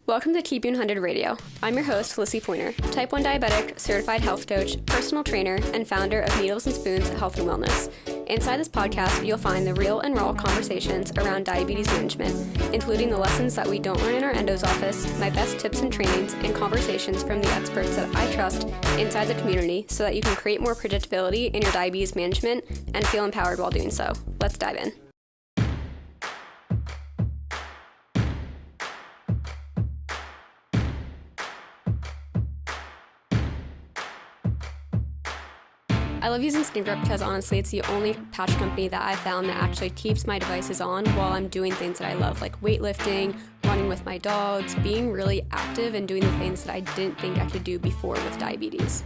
Welcome to Keep You 100 Radio. I'm your host, Lissie Pointer, type 1 diabetic, certified health coach, personal trainer, and founder of Needles and Spoons Health and Wellness. Inside this podcast, you'll find the real and raw conversations around diabetes management, including the lessons that we don't learn in our endo's office, my best tips and trainings, and conversations from the experts that I trust inside the community so that you can create more predictability in your diabetes management and feel empowered while doing so. Let's dive in. I love using Skin because honestly it's the only patch company that I found that actually keeps my devices on while I'm doing things that I love, like weightlifting, running with my dogs, being really active and doing the things that I didn't think I could do before with diabetes.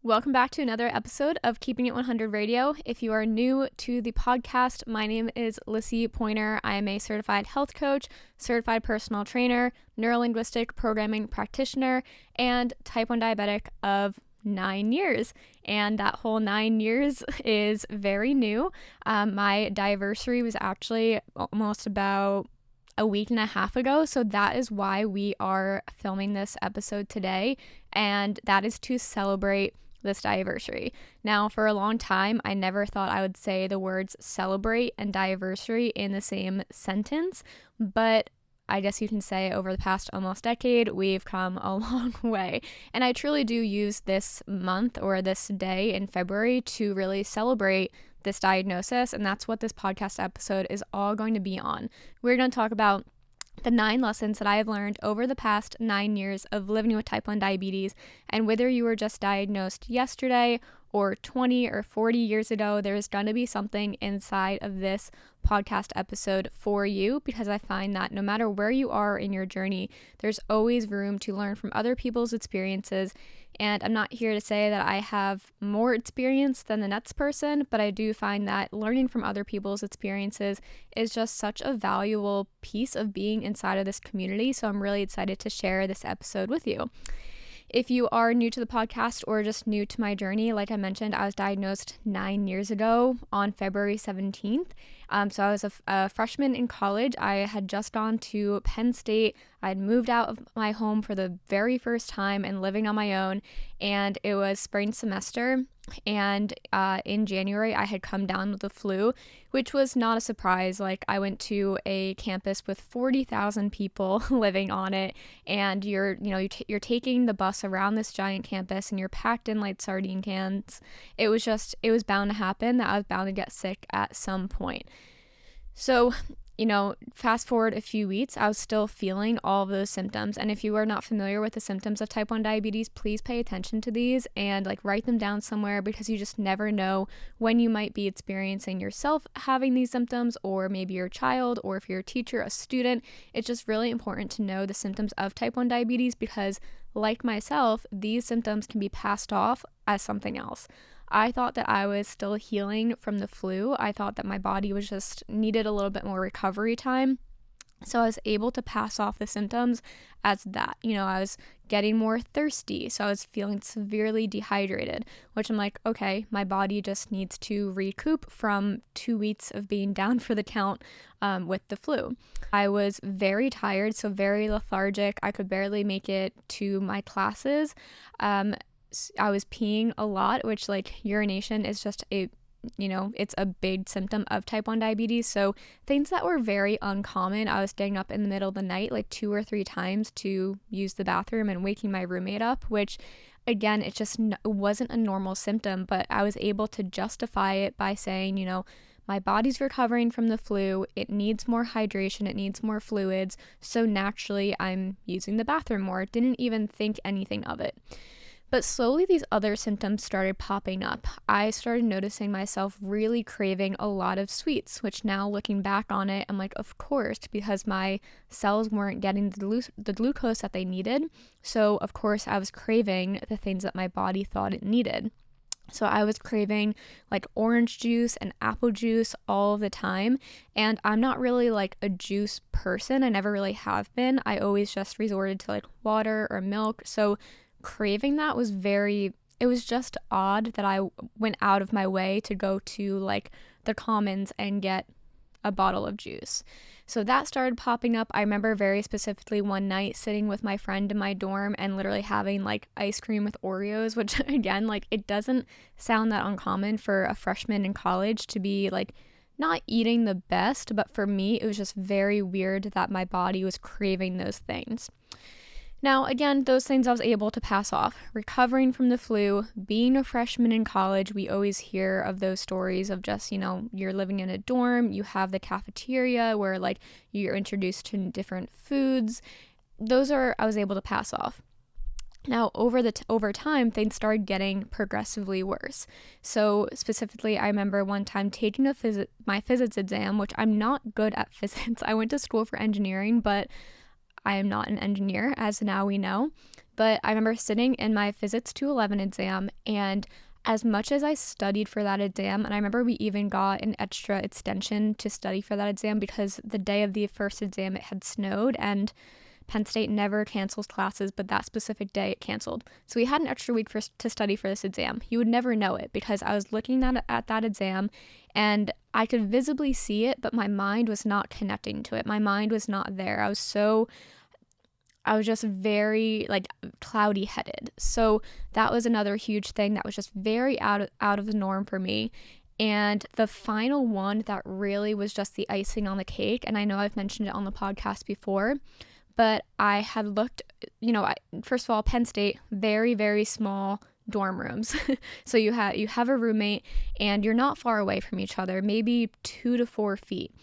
Welcome back to another episode of Keeping It 100 Radio. If you are new to the podcast, my name is Lissie Pointer. I am a certified health coach, certified personal trainer, neurolinguistic programming practitioner, and type 1 diabetic of 9 years. And that whole 9 years is very new. My diversary was actually almost about a week and a half ago, so that is why we are filming this episode today, and that is to celebrate this diversary. Now, for a long time, I never thought I would say the words celebrate and diversary in the same sentence, but I guess you can say over the past almost decade, we've come a long way. And I truly do use this month or this day in February to really celebrate this diagnosis, and that's what this podcast episode is all going to be on. We're going to talk about the 9 lessons that I have learned over the past 9 years of living with type 1 diabetes, and whether you were just diagnosed yesterday or 20 or 40 years ago, there's going to be something inside of this podcast episode for you, because I find that no matter where you are in your journey, there's always room to learn from other people's experiences. And I'm not here to say that I have more experience than the next person, but I do find that learning from other people's experiences is just such a valuable piece of being inside of this community. So I'm really excited to share this episode with you. If you are new to the podcast or just new to my journey, like I mentioned, I was diagnosed 9 years ago on February 17th. So I was a freshman in college. I had just gone to Penn State. I had moved out of my home for the very first time and living on my own. And it was spring semester. And in January, I had come down with the flu, which was not a surprise. Like, I went to a campus with 40,000 people living on it, and you're taking the bus around this giant campus, and you're packed in like sardine cans. It was bound to happen that I was bound to get sick at some point. So, fast forward a few weeks, I was still feeling all of those symptoms. And if you are not familiar with the symptoms of type 1 diabetes, please pay attention to these and write them down somewhere, because you just never know when you might be experiencing yourself having these symptoms, or maybe your child, or if you're a teacher, a student. It's just really important to know the symptoms of type 1 diabetes, because like myself, these symptoms can be passed off as something else. I thought that I was still healing from the flu. I thought that my body was just needed a little bit more recovery time. So I was able to pass off the symptoms as that. I was getting more thirsty. So I was feeling severely dehydrated, which I'm like, okay, my body just needs to recoup from 2 weeks of being down for the count with the flu. I was very tired, so very lethargic. I could barely make it to my classes. I was peeing a lot, which urination is just it's a big symptom of type 1 diabetes. So things that were very uncommon, I was getting up in the middle of the night 2 or 3 times to use the bathroom and waking my roommate up, which again, it wasn't a normal symptom, but I was able to justify it by saying, my body's recovering from the flu, it needs more hydration, it needs more fluids, so naturally I'm using the bathroom more. Didn't even think anything of it. But slowly these other symptoms started popping up. I started noticing myself really craving a lot of sweets, which now looking back on it, I'm like, of course, because my cells weren't getting the glucose that they needed. So of course I was craving the things that my body thought it needed. So I was craving orange juice and apple juice all the time. And I'm not really a juice person. I never really have been. I always just resorted to water or milk. So craving that was it was just odd that I went out of my way to go to the Commons and get a bottle of juice. So that started popping up. I remember very specifically one night sitting with my friend in my dorm and literally having like ice cream with Oreos, which again, like it doesn't sound that uncommon for a freshman in college to be like not eating the best, but for me, it was just very weird that my body was craving those things. Now, again, those things I was able to pass off. Recovering from the flu, being a freshman in college, we always hear of those stories of just, you're living in a dorm, you have the cafeteria where like you're introduced to different foods. I was able to pass off. Now, over time, things started getting progressively worse. So specifically, I remember one time taking my physics exam, which I'm not good at physics. I went to school for engineering, but I am not an engineer, as now we know. But I remember sitting in my Physics 211 exam, and as much as I studied for that exam, and I remember we even got an extra extension to study for that exam because the day of the first exam it had snowed, and Penn State never cancels classes, but that specific day it canceled. So we had an extra week to study for this exam. You would never know it because I was looking at that exam and I could visibly see it, but my mind was not connecting to it. My mind was not there. I was just very like cloudy headed. So that was another huge thing that was just very out of the norm for me. And the final one that really was just the icing on the cake, and I know I've mentioned it on the podcast before, but I had looked, first of all, Penn State, very, very small dorm rooms. So you have a roommate and you're not far away from each other, maybe 2 to 4 feet.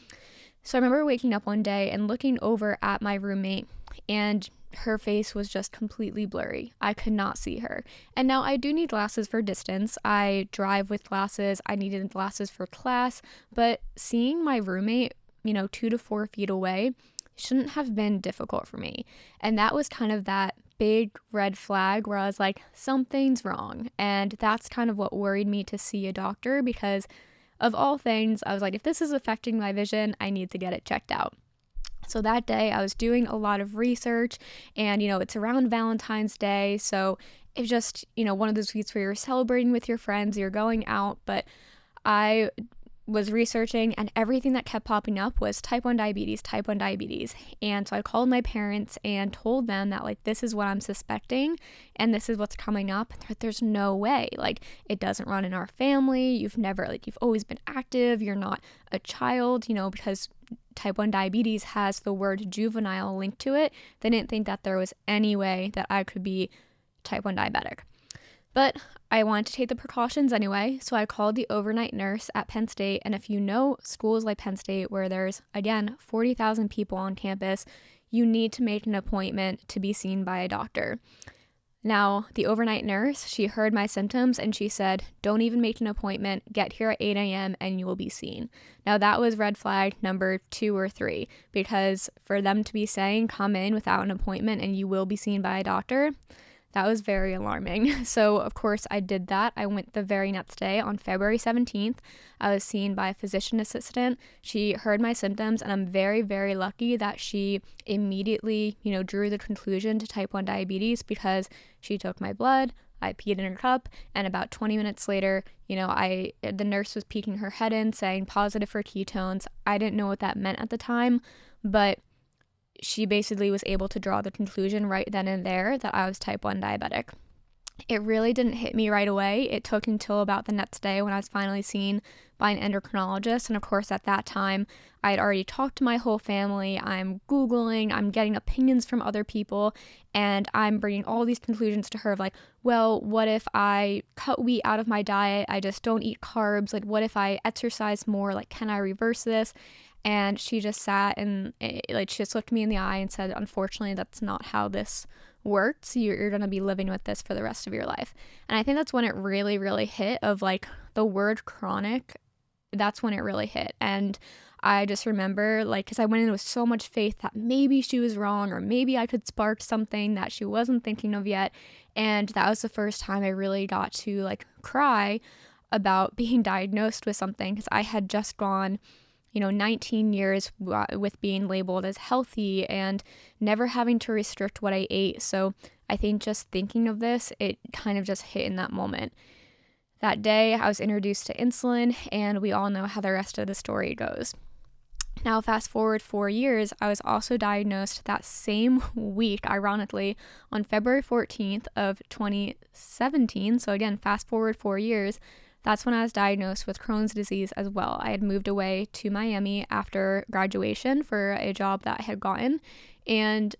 So I remember waking up one day and looking over at my roommate, and her face was just completely blurry. I could not see her. And now I do need glasses for distance. I drive with glasses. I needed glasses for class. But seeing my roommate, 2 to 4 feet away shouldn't have been difficult for me. And that was kind of that big red flag where I was like, something's wrong. And that's kind of what worried me to see a doctor, because of all things, I was like, if this is affecting my vision, I need to get it checked out. So that day I was doing a lot of research, and it's around Valentine's Day, so it was just one of those weeks where you're celebrating with your friends, you're going out. But I was researching, and everything that kept popping up was type 1 diabetes. And so I called my parents and told them that like, this is what I'm suspecting and this is what's coming up. There's no way, like it doesn't run in our family. You've always been active. You're not a child, because type 1 diabetes has the word juvenile linked to it. They didn't think that there was any way that I could be type 1 diabetic. But I wanted to take the precautions anyway, so I called the overnight nurse at Penn State. And if you know schools like Penn State, where there's, again, 40,000 people on campus, you need to make an appointment to be seen by a doctor. Now, the overnight nurse, she heard my symptoms and she said, don't even make an appointment, get here at 8 a.m. and you will be seen. Now, that was red flag number 2 or 3, because for them to be saying, come in without an appointment and you will be seen by a doctor, that was very alarming. So, of course, I did that. I went the very next day on February 17th. I was seen by a physician assistant. She heard my symptoms, and I'm very, very lucky that she immediately, drew the conclusion to type 1 diabetes, because she took my blood, I peed in her cup, and about 20 minutes later, the nurse was peeking her head in saying positive for ketones. I didn't know what that meant at the time, but she basically was able to draw the conclusion right then and there that I was type 1 diabetic. It really didn't hit me right away. It took until about the next day when I was finally seen by an endocrinologist. And of course, at that time, I had already talked to my whole family. I'm Googling, I'm getting opinions from other people, and I'm bringing all these conclusions to her of like, well, what if I cut wheat out of my diet? I just don't eat carbs. Like, what if I exercise more? Like, can I reverse this? And she just sat and she just looked me in the eye and said, unfortunately, that's not how this works. You're going to be living with this for the rest of your life. And I think that's when it really, really hit, of like the word chronic. That's when it really hit. And I just remember, like, because I went in with so much faith that maybe she was wrong, or maybe I could spark something that she wasn't thinking of yet. And that was the first time I really got to like cry about being diagnosed with something, because I had just gone 19 years with being labeled as healthy and never having to restrict what I ate. So I think just thinking of this, it kind of just hit in that moment. That day, I was introduced to insulin, and we all know how the rest of the story goes. Now, fast forward 4 years, I was also diagnosed that same week, ironically, on February 14th of 2017. So again, fast forward 4 years, that's when I was diagnosed with Crohn's disease as well. I had moved away to Miami after graduation for a job that I had gotten, and,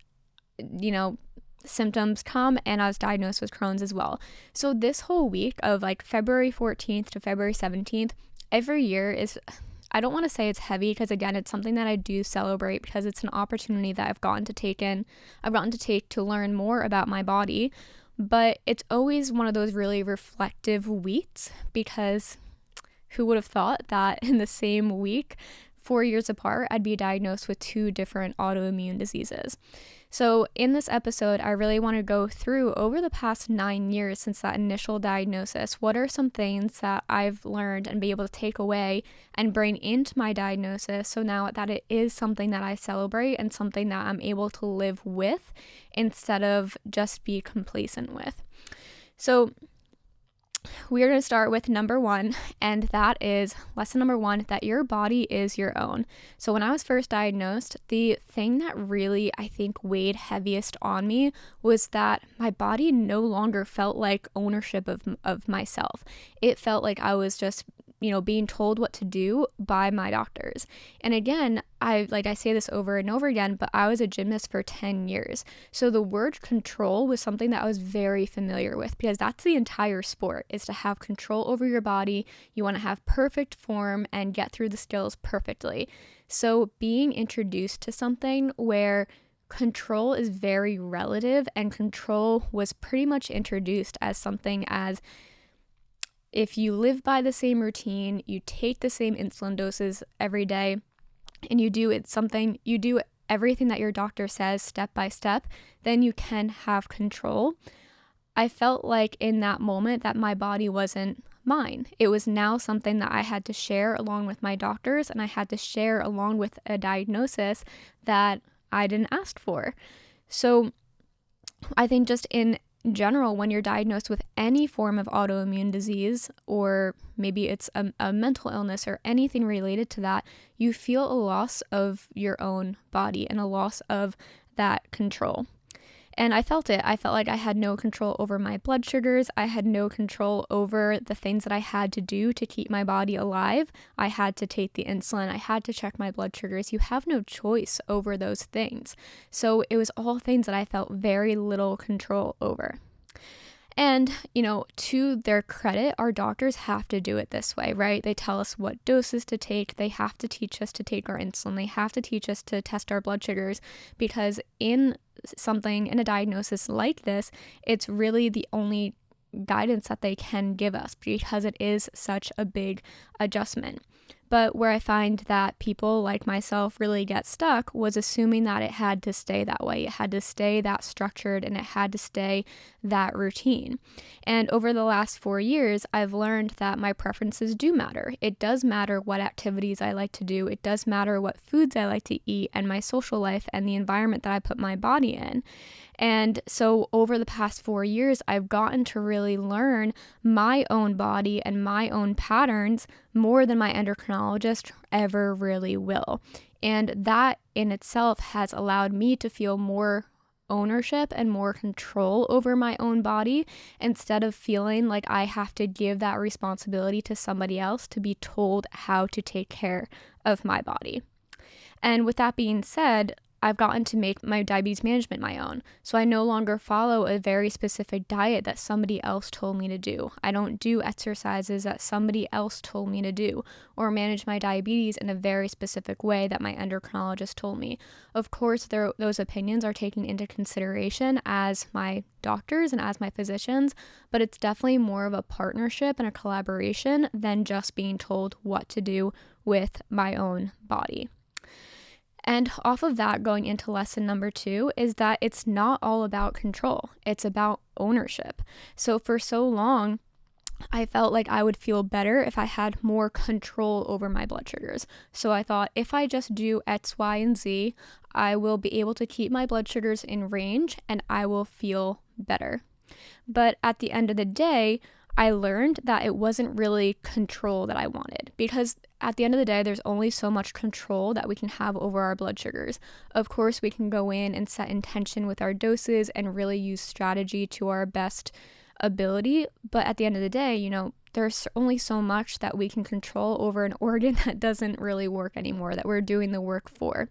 symptoms come and I was diagnosed with Crohn's as well. So this whole week of like February 14th to February 17th, every year is, I don't want to say it's heavy, because again, it's something that I do celebrate because it's an opportunity that I've gotten to take to learn more about my body. But it's always one of those really reflective weeks, because who would have thought that in the same week, 4 years apart, I'd be diagnosed with 2 different autoimmune diseases. So in this episode, I really want to go through, over the past 9 years since that initial diagnosis, what are some things that I've learned and be able to take away and bring into my diagnosis, so now that it is something that I celebrate and something that I'm able to live with instead of just be complacent with. So we're going to start with number 1, and that is lesson number 1, that your body is your own. So when I was first diagnosed, the thing that really, I think, weighed heaviest on me was that my body no longer felt like ownership of myself. It felt like I was just, being told what to do by my doctors. And again, I say this over and over again, but I was a gymnast for 10 years. So the word control was something that I was very familiar with, because that's the entire sport, is to have control over your body. You want to have perfect form and get through the skills perfectly. So being introduced to something where control is very relative, and control was pretty much introduced as something as, if you live by the same routine, you take the same insulin doses every day, and you do everything that your doctor says step by step, then you can have control. I felt like in that moment that my body wasn't mine. It was now something that I had to share along with my doctors, and I had to share along with a diagnosis that I didn't ask for. So I think just in general, when you're diagnosed with any form of autoimmune disease, or maybe it's a mental illness or anything related to that, you feel a loss of your own body and a loss of that control. And I felt it. I felt like I had no control over my blood sugars. I had no control over the things that I had to do to keep my body alive. I had to take the insulin. I had to check my blood sugars. You have no choice over those things. So it was all things that I felt very little control over. And, to their credit, our doctors have to do it this way, right? They tell us what doses to take. They have to teach us to take our insulin. They have to teach us to test our blood sugars, because in a diagnosis like this, it's really the only guidance that they can give us, because it is such a big adjustment. But where I find that people like myself really get stuck was assuming that it had to stay that way. It had to stay that structured, and it had to stay that routine. And over the last 4 years, I've learned that my preferences do matter. It does matter what activities I like to do. It does matter what foods I like to eat, and my social life and the environment that I put my body in. And so over the past 4 years, I've gotten to really learn my own body and my own patterns more than my endocrinologist ever really will. And that in itself has allowed me to feel more ownership and more control over my own body, instead of feeling like I have to give that responsibility to somebody else to be told how to take care of my body. And with that being said, I've gotten to make my diabetes management my own. So I no longer follow a very specific diet that somebody else told me to do. I don't do exercises that somebody else told me to do, or manage my diabetes in a very specific way that my endocrinologist told me. Of course, those opinions are taken into consideration as my doctors and as my physicians, but it's definitely more of a partnership and a collaboration than just being told what to do with my own body. And off of that, going into lesson number 2 is that it's not all about control. It's about ownership. So for so long, I felt like I would feel better if I had more control over my blood sugars. So I thought, if I just do X, Y, and Z, I will be able to keep my blood sugars in range and I will feel better. But at the end of the day, I learned that it wasn't really control that I wanted, because at the end of the day, there's only so much control that we can have over our blood sugars. Of course, we can go in and set intention with our doses and really use strategy to our best ability, but at the end of the day, there's only so much that we can control over an organ that doesn't really work anymore, that we're doing the work for.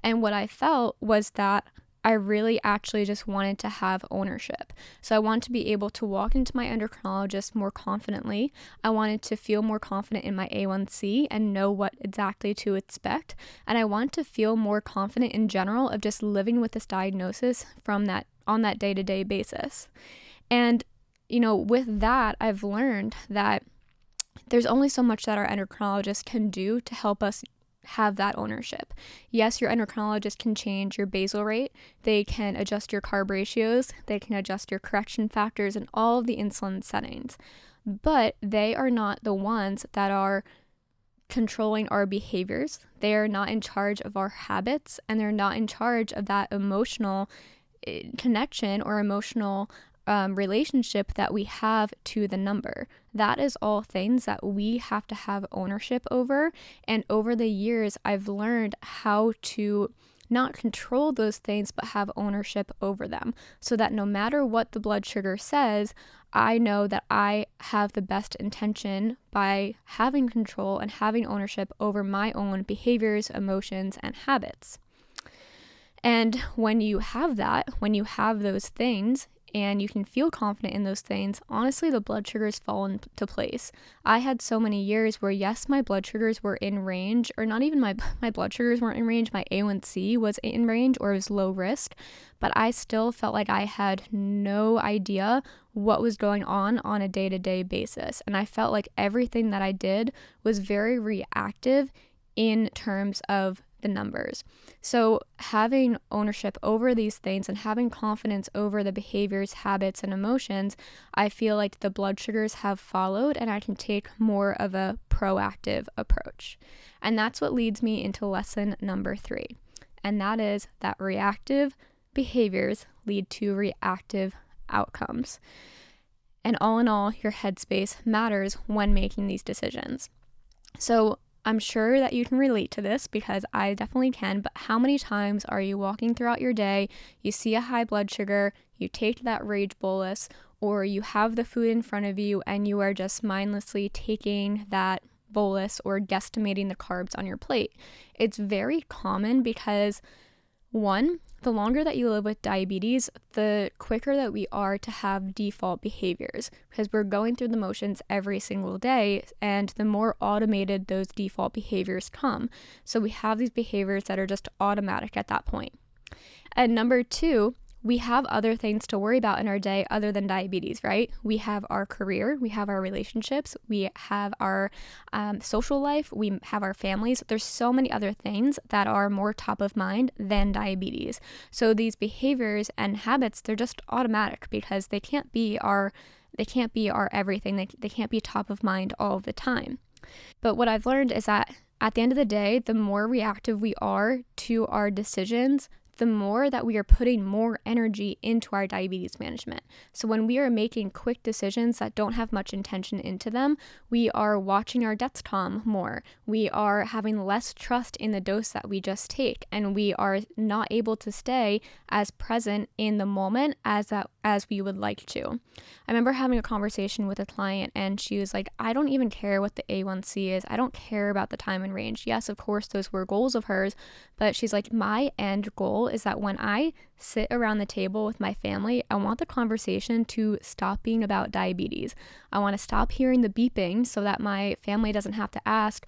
And what I felt was that I really actually just wanted to have ownership. So I wanted to be able to walk into my endocrinologist more confidently. I wanted to feel more confident in my A1C and know what exactly to expect. And I want to feel more confident in general of just living with this diagnosis on that day-to-day basis. And, with that, I've learned that there's only so much that our endocrinologist can do to help us have that ownership. Yes, your endocrinologist can change your basal rate. They can adjust your carb ratios. They can adjust your correction factors and all of the insulin settings. But they are not the ones that are controlling our behaviors. They are not in charge of our habits, and they're not in charge of that emotional connection or emotional relationship that we have to the number. That is all things that we have to have ownership over. And over the years, I've learned how to not control those things, but have ownership over them, so that no matter what the blood sugar says, I know that I have the best intention by having control and having ownership over my own behaviors, emotions, and habits. And when you have that, when you have those things, and you can feel confident in those things, honestly, the blood sugars fall into place. I had so many years where, yes, my blood sugars were in range, or not even my blood sugars weren't in range, my A1C was in range or was low risk, but I still felt like I had no idea what was going on a day-to-day basis. And I felt like everything that I did was very reactive in terms of the numbers. So having ownership over these things and having confidence over the behaviors, habits, and emotions, I feel like the blood sugars have followed, and I can take more of a proactive approach. And that's what leads me into lesson number 3. And that is that reactive behaviors lead to reactive outcomes. And all in all, your headspace matters when making these decisions. So I'm sure that you can relate to this, because I definitely can, but how many times are you walking throughout your day, you see a high blood sugar, you take that rage bolus, or you have the food in front of you and you are just mindlessly taking that bolus or guesstimating the carbs on your plate? It's very common because, one, the longer that you live with diabetes, the quicker that we are to have default behaviors, because we're going through the motions every single day, and the more automated those default behaviors come. So we have these behaviors that are just automatic at that point. And number 2, we have other things to worry about in our day other than diabetes, right? We have our career, we have our relationships, we have our social life, we have our families. There's so many other things that are more top of mind than diabetes. So these behaviors and habits, they're just automatic because they can't be our everything. They can't be top of mind all of the time. But what I've learned is that at the end of the day, the more reactive we are to our decisions, the more that we are putting more energy into our diabetes management. So when we are making quick decisions that don't have much intention into them, we are watching our Dexcom more. We are having less trust in the dose that we just take, and we are not able to stay as present in the moment as we would like to. I remember having a conversation with a client, and she was like, I don't even care what the A1C is. I don't care about the time and range. Yes, of course, those were goals of hers, but she's like, my end goal is that when I sit around the table with my family, I want the conversation to stop being about diabetes. I want to stop hearing the beeping so that my family doesn't have to ask,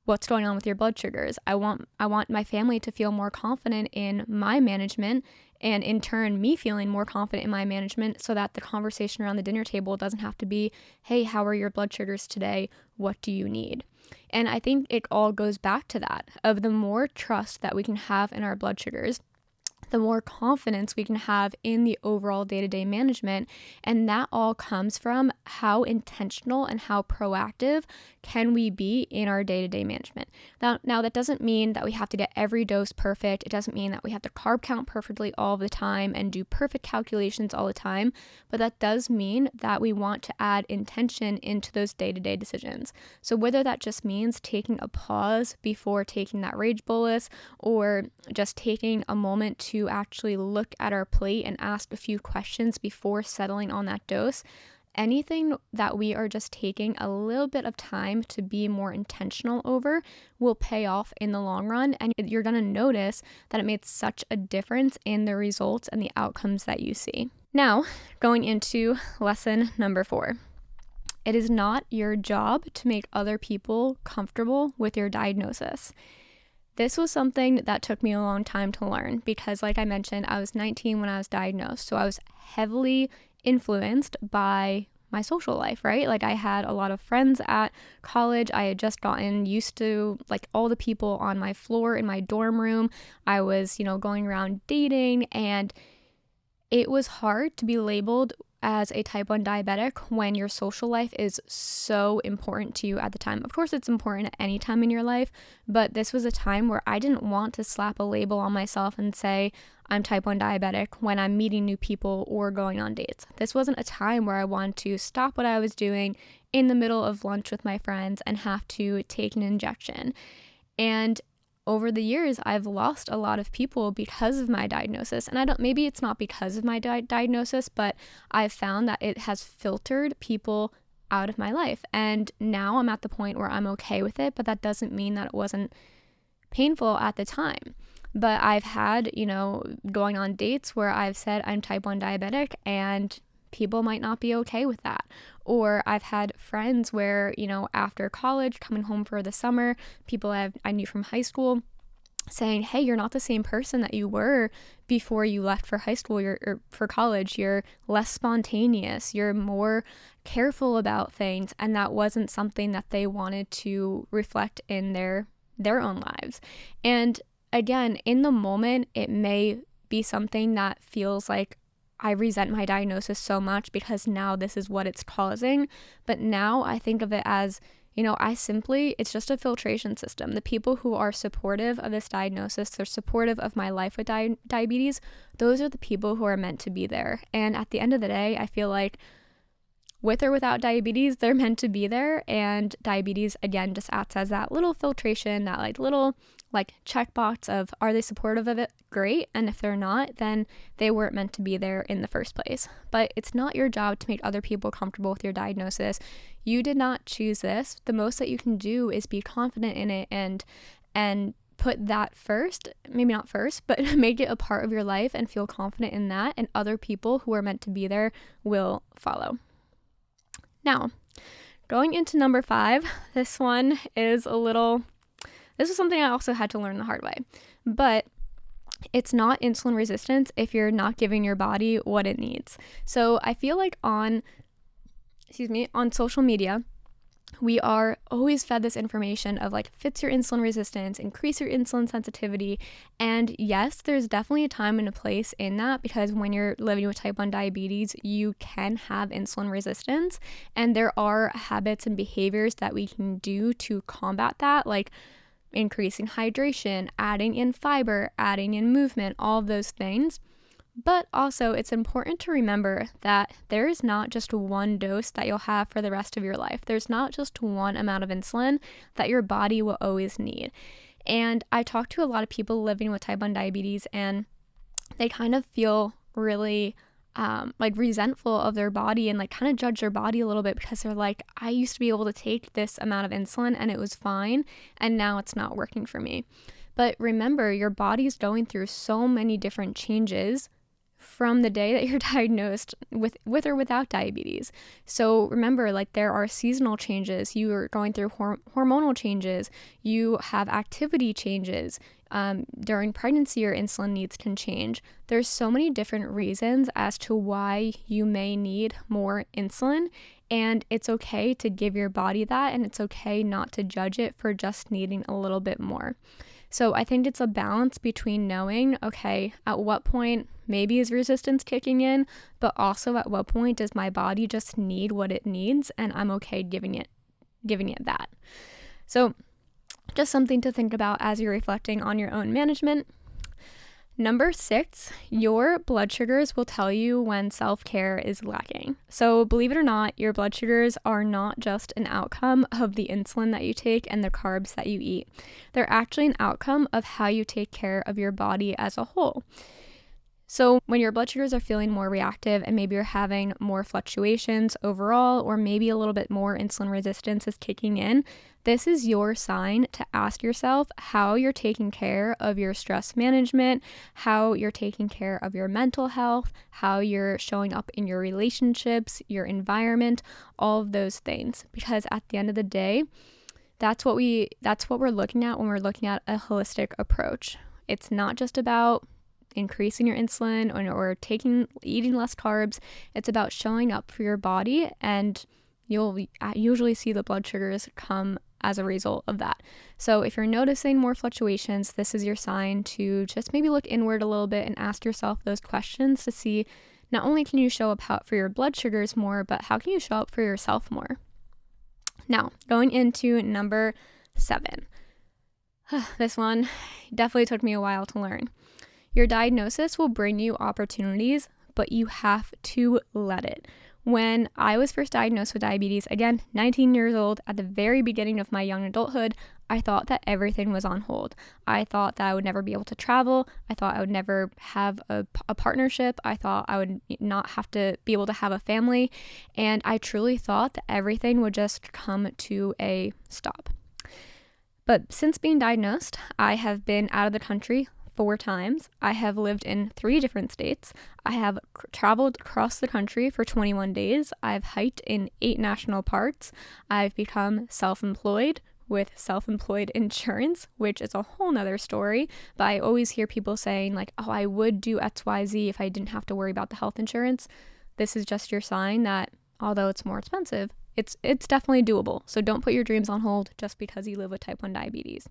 what's going on with your blood sugars? I want my family to feel more confident in my management, and in turn me feeling more confident in my management, so that the conversation around the dinner table doesn't have to be, hey, how are your blood sugars today? What do you need? And I think it all goes back to that, of the more trust that we can have in our blood sugars, the more confidence we can have in the overall day-to-day management. And that all comes from how intentional and how proactive can we be in our day-to-day management. Now that doesn't mean that we have to get every dose perfect. It doesn't mean that we have to carb count perfectly all the time and do perfect calculations all the time, but that does mean that we want to add intention into those day-to-day decisions. So whether that just means taking a pause before taking that rage bolus, or just taking a moment to actually look at our plate and ask a few questions before settling on that dose, anything that we are just taking a little bit of time to be more intentional over will pay off in the long run, and you're going to notice that it made such a difference in the results and the outcomes that you see. Now, going into lesson number 4. It is not your job to make other people comfortable with your diagnosis. This was something that took me a long time to learn because, like I mentioned, I was 19 when I was diagnosed. So I was heavily influenced by my social life, right? Like I had a lot of friends at college. I had just gotten used to like all the people on my floor in my dorm room. I was, going around dating, and it was hard to be labeled as a type 1 diabetic when your social life is so important to you at the time. Of course, it's important at any time in your life, but this was a time where I didn't want to slap a label on myself and say I'm type 1 diabetic when I'm meeting new people or going on dates. This wasn't a time where I wanted to stop what I was doing in the middle of lunch with my friends and have to take an injection. And over the years, I've lost a lot of people because of my diagnosis. And maybe it's not because of my diagnosis, but I've found that it has filtered people out of my life. And now I'm at the point where I'm okay with it, but that doesn't mean that it wasn't painful at the time. But I've had, going on dates where I've said I'm type 1 diabetic, and people might not be okay with that. Or I've had friends where, after college, coming home for the summer, people I knew from high school saying, hey, you're not the same person that you were before you left for high school or for college. You're less spontaneous. You're more careful about things. And that wasn't something that they wanted to reflect in their own lives. And again, in the moment, it may be something that feels like I resent my diagnosis so much because now this is what it's causing. But now I think of it as, it's just a filtration system. The people who are supportive of this diagnosis, they're supportive of my life with diabetes, those are the people who are meant to be there. And at the end of the day, I feel like with or without diabetes, they're meant to be there. And diabetes, again, just acts as that little filtration, that little checkbox of, are they supportive of it? Great. And if they're not, then they weren't meant to be there in the first place. But it's not your job to make other people comfortable with your diagnosis. You did not choose this. The most that you can do is be confident in it and put that first, maybe not first, but make it a part of your life and feel confident in that. And other people who are meant to be there will follow. Now, going into number 5, this is something I also had to learn the hard way, but it's not insulin resistance if you're not giving your body what it needs. So I feel like on social media, we are always fed this information of fix your insulin resistance, increase your insulin sensitivity. And yes, there's definitely a time and a place in that, because when you're living with type 1 diabetes, you can have insulin resistance. And there are habits and behaviors that we can do to combat that, like increasing hydration, adding in fiber, adding in movement, all of those things. But also, it's important to remember that there is not just one dose that you'll have for the rest of your life. There's not just one amount of insulin that your body will always need. And I talk to a lot of people living with type 1 diabetes, and they kind of feel really resentful of their body and kind of judge their body a little bit, because they're like, I used to be able to take this amount of insulin and it was fine, and now it's not working for me. But remember, your body's going through so many different changes from the day that you're diagnosed with or without diabetes. So remember, there are seasonal changes. You are going through hormonal changes. You have activity changes. During pregnancy, your insulin needs can change. There's so many different reasons as to why you may need more insulin, and it's okay to give your body that, and it's okay not to judge it for just needing a little bit more. So I think it's a balance between knowing, okay, at what point maybe is resistance kicking in, but also at what point does my body just need what it needs, and I'm okay giving it that. So just something to think about as you're reflecting on your own management. Number 6, your blood sugars will tell you when self-care is lacking. So believe it or not, your blood sugars are not just an outcome of the insulin that you take and the carbs that you eat. They're actually an outcome of how you take care of your body as a whole. So when your blood sugars are feeling more reactive and maybe you're having more fluctuations overall, or maybe a little bit more insulin resistance is kicking in, this is your sign to ask yourself how you're taking care of your stress management, how you're taking care of your mental health, how you're showing up in your relationships, your environment, all of those things. Because at the end of the day, that's what we're looking at when we're looking at a holistic approach. It's not just about increasing your insulin or eating less carbs. It's about showing up for your body, and you'll usually see the blood sugars come as a result of that. So if you're noticing more fluctuations, this is your sign to just maybe look inward a little bit and ask yourself those questions to see not only can you show up for your blood sugars more, but how can you show up for yourself more? Now, going into number 7. This one definitely took me a while to learn. Your diagnosis will bring you opportunities, but you have to let it. When I was first diagnosed with diabetes, again, 19 years old, at the very beginning of my young adulthood, I thought that everything was on hold. I thought that I would never be able to travel. I thought I would never have a partnership. I thought I would not have to be able to have a family. And I truly thought that everything would just come to a stop. But since being diagnosed, I have been out of the country 4 times. I have lived in 3 different states. I have traveled across the country for 21 days. I've hiked in 8 national parks. I've become self-employed with self-employed insurance, which is a whole nother story. But I always hear people saying like, oh, I would do XYZ if I didn't have to worry about the health insurance. This is just your sign that although it's more expensive, it's definitely doable. So don't put your dreams on hold just because you live with type 1 diabetes.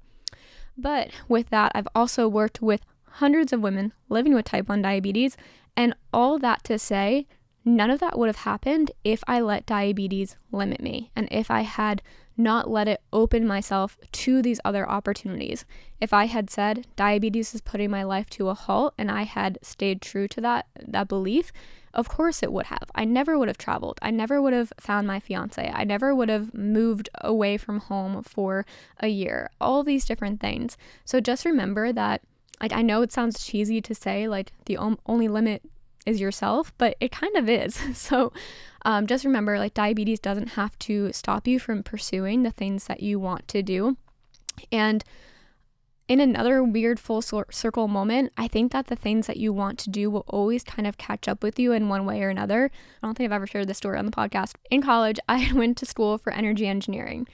But with that, I've also worked with hundreds of women living with type 1 diabetes, and all that to say, none of that would have happened if I let diabetes limit me, and if I had not let it open myself to these other opportunities. If I had said diabetes is putting my life to a halt and I had stayed true to that belief, of course it would have. I never would have traveled. I never would have found my fiance. I never would have moved away from home for a year. All these different things. So just remember that, like, I know it sounds cheesy to say like the only limit is yourself, but it kind of is. So just remember, like, diabetes doesn't have to stop you from pursuing the things that you want to do. And in another weird full circle moment, I think that the things that you want to do will always kind of catch up with you in one way or another. I don't think I've ever shared this story on the podcast. In college, I went to school for energy engineering.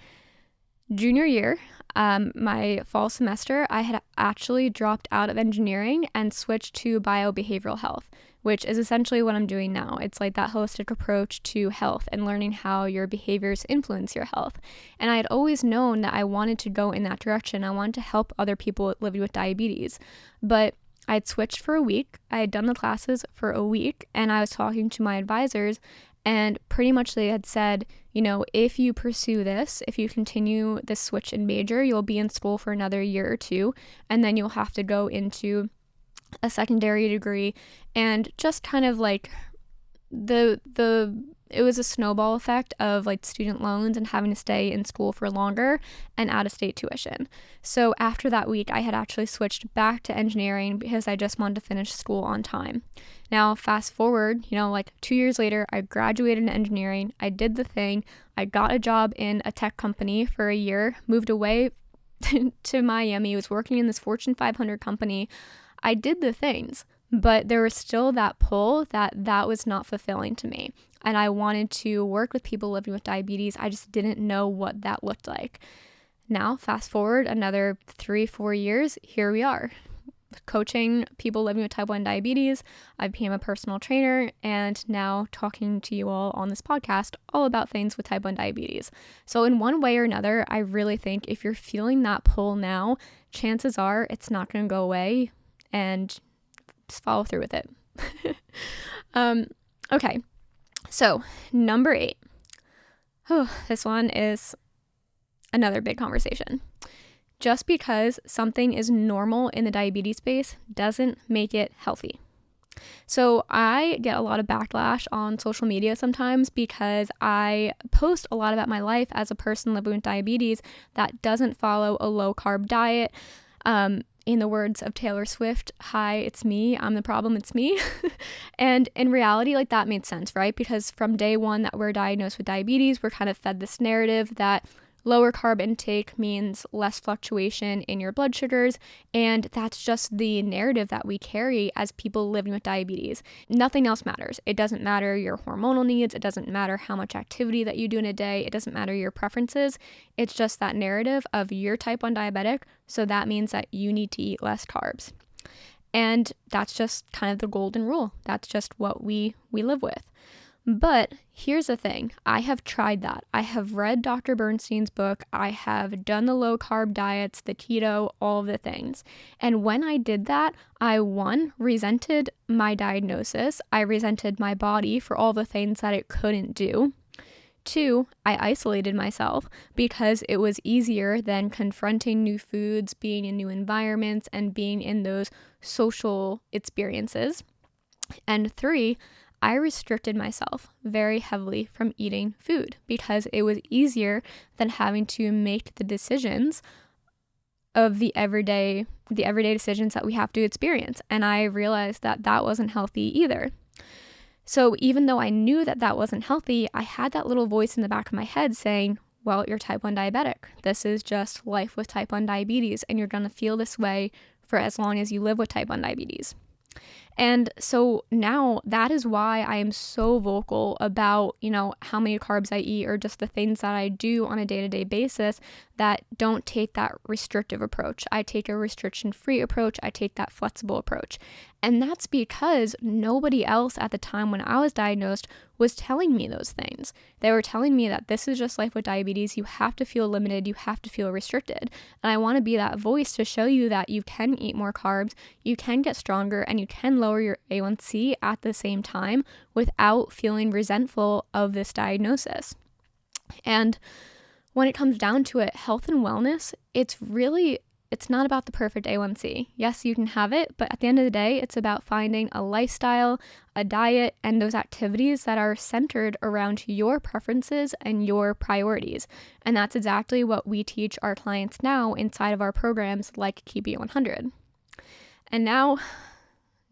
Junior year, my fall semester, I had actually dropped out of engineering and switched to biobehavioral health, which is essentially what I'm doing now. It's like that holistic approach to health and learning how your behaviors influence your health. And I had always known that I wanted to go in that direction. I wanted to help other people living with diabetes. But I had switched for a week. I had done the classes for a week, and I was talking to my advisors, and pretty much they had said, you know, if you pursue this, if you continue this switch in major, you'll be in school for another year or 2, and then you'll have to go into a secondary degree. And just kind of like it was a snowball effect of like student loans and having to stay in school for longer and out-of-state tuition. So after that week, I had actually switched back to engineering because I just wanted to finish school on time. Now, fast forward, like 2 years later, I graduated in engineering. I did the thing. I got a job in a tech company for a year, moved away to Miami, was working in this Fortune 500 company. I did the things, but there was still that pull that was not fulfilling to me. And I wanted to work with people living with diabetes. I just didn't know what that looked like. now fast forward another 3-4 years, here we are, coaching people living with type 1 diabetes. I became a personal trainer and now talking to you all on this podcast all about things with type 1 diabetes. So in one way or another, I really think if you're feeling that pull now, chances are it's not going to go away, and just follow through with it. Okay, so number 8. This one is another big conversation. Just because something is normal in the diabetes space doesn't make it healthy. So I get a lot of backlash on social media sometimes because I post a lot about my life as a person living with diabetes that doesn't follow a low-carb diet. In the words of Taylor Swift, "Hi, it's me. I'm the problem. It's me." And in reality, like, that made sense, right? Because from day one that we're diagnosed with diabetes, we're kind of fed this narrative that lower carb intake means less fluctuation in your blood sugars, and that's just the narrative that we carry as people living with diabetes. Nothing else matters. It doesn't matter your hormonal needs. It doesn't matter how much activity that you do in a day. It doesn't matter your preferences. It's just that narrative of you're type 1 diabetic, so that means that you need to eat less carbs. And that's just kind of the golden rule. That's just what we live with. But here's the thing. I have tried that. I have read Dr. Bernstein's book. I have done the low carb diets, the keto, all of the things. And when I did that, I, one, resented my diagnosis. I resented my body for all the things that it couldn't do. 2, I isolated myself because it was easier than confronting new foods, being in new environments, and being in those social experiences. And 3, I restricted myself very heavily from eating food because it was easier than having to make the decisions of the everyday decisions that we have to experience. And I realized that that wasn't healthy either. So even though I knew that that wasn't healthy, I had that little voice in the back of my head saying, well, you're type 1 diabetic. This is just life with type 1 diabetes, and you're going to feel this way for as long as you live with type 1 diabetes. And so now that is why I am so vocal about, how many carbs I eat or just the things that I do on a day-to-day basis that don't take that restrictive approach. I take a restriction-free approach. I take that flexible approach. And that's because nobody else at the time when I was diagnosed was telling me those things. They were telling me that this is just life with diabetes. You have to feel limited. You have to feel restricted. And I want to be that voice to show you that you can eat more carbs, you can get stronger, and you can lower your A1C at the same time without feeling resentful of this diagnosis. And when it comes down to it, health and wellness, it's not about the perfect A1C. Yes, you can have it, but at the end of the day, it's about finding a lifestyle, a diet, and those activities that are centered around your preferences and your priorities. And that's exactly what we teach our clients now inside of our programs like Keeping It 100. And now,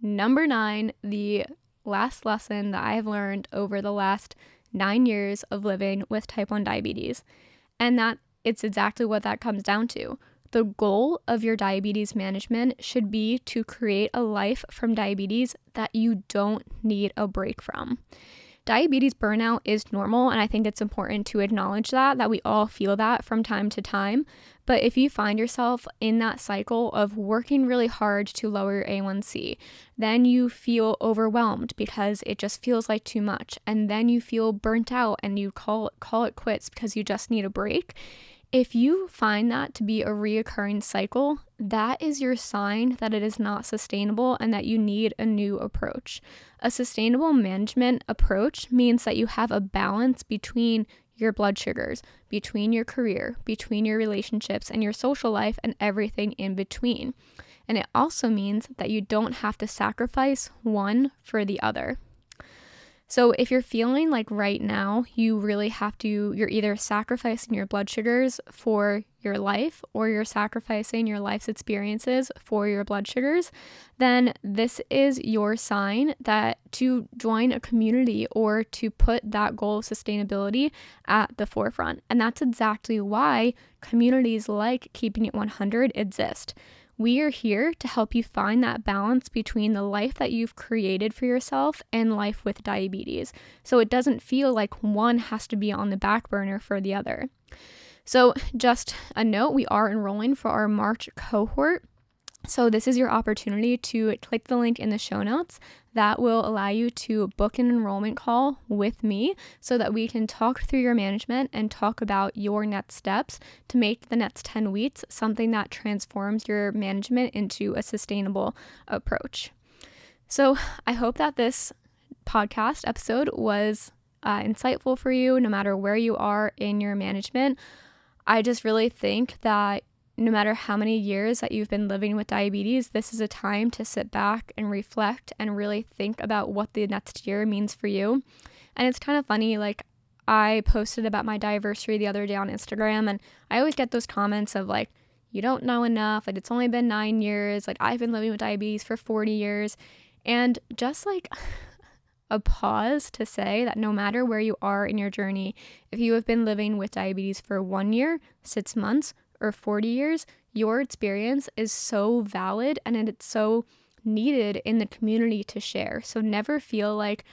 number 9, the last lesson that I have learned over the last 9 years of living with type 1 diabetes. And that it's exactly what that comes down to. The goal of your diabetes management should be to create a life from diabetes that you don't need a break from. Diabetes burnout is normal, and I think it's important to acknowledge that we all feel that from time to time. But if you find yourself in that cycle of working really hard to lower your A1C, then you feel overwhelmed because it just feels like too much, and then you feel burnt out and you call it quits because you just need a break. If you find that to be a reoccurring cycle, that is your sign that it is not sustainable and that you need a new approach. A sustainable management approach means that you have a balance between your blood sugars, between your career, between your relationships and your social life and everything in between. And it also means that you don't have to sacrifice one for the other. So if you're feeling like right now you really you're either sacrificing your blood sugars for your life or you're sacrificing your life's experiences for your blood sugars, then this is your sign that to join a community or to put that goal of sustainability at the forefront. And that's exactly why communities like Keeping It 100 exist. We are here to help you find that balance between the life that you've created for yourself and life with diabetes. So it doesn't feel like one has to be on the back burner for the other. So just a note, we are enrolling for our March cohort. So this is your opportunity to click the link in the show notes. That will allow you to book an enrollment call with me so that we can talk through your management and talk about your next steps to make the next 10 weeks something that transforms your management into a sustainable approach. So I hope that this podcast episode was insightful for you, no matter where you are in your management. I just really think that no matter how many years that you've been living with diabetes, this is a time to sit back and reflect and really think about what the next year means for you. And it's kind of funny, like I posted about my diversity the other day on Instagram, and I always get those comments of like, you don't know enough, like it's only been 9 years, like I've been living with diabetes for 40 years. And just like a pause to say that no matter where you are in your journey, if you have been living with diabetes for 1 year, 6 months, or 40 years, your experience is so valid and it's so needed in the community to share. So never feel like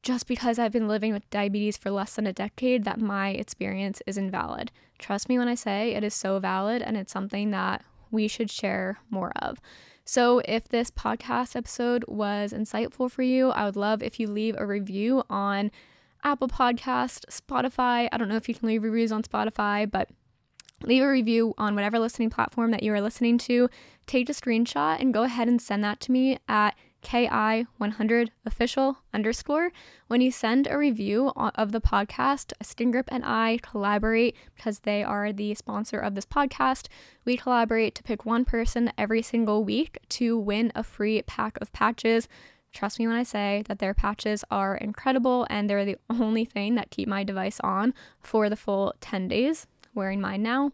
just because I've been living with diabetes for less than a decade that my experience is invalid. Trust me when I say it is so valid, and it's something that we should share more of. So if this podcast episode was insightful for you, I would love if you leave a review on Apple Podcast, Spotify. I don't know if you can leave reviews on Spotify, but leave a review on whatever listening platform that you are listening to. Take a screenshot and go ahead and send that to me at KI100official_. When you send a review of the podcast, Skin Grip and I collaborate because they are the sponsor of this podcast. We collaborate to pick one person every single week to win a free pack of patches. Trust me when I say that their patches are incredible, and they're the only thing that keep my device on for the full 10 days. Wearing mine now.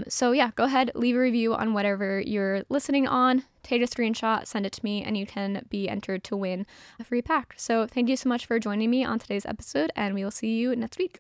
So yeah, go ahead, leave a review on whatever you're listening on, take a screenshot, send it to me, and you can be entered to win a free pack. So thank you so much for joining me on today's episode, and we will see you next week.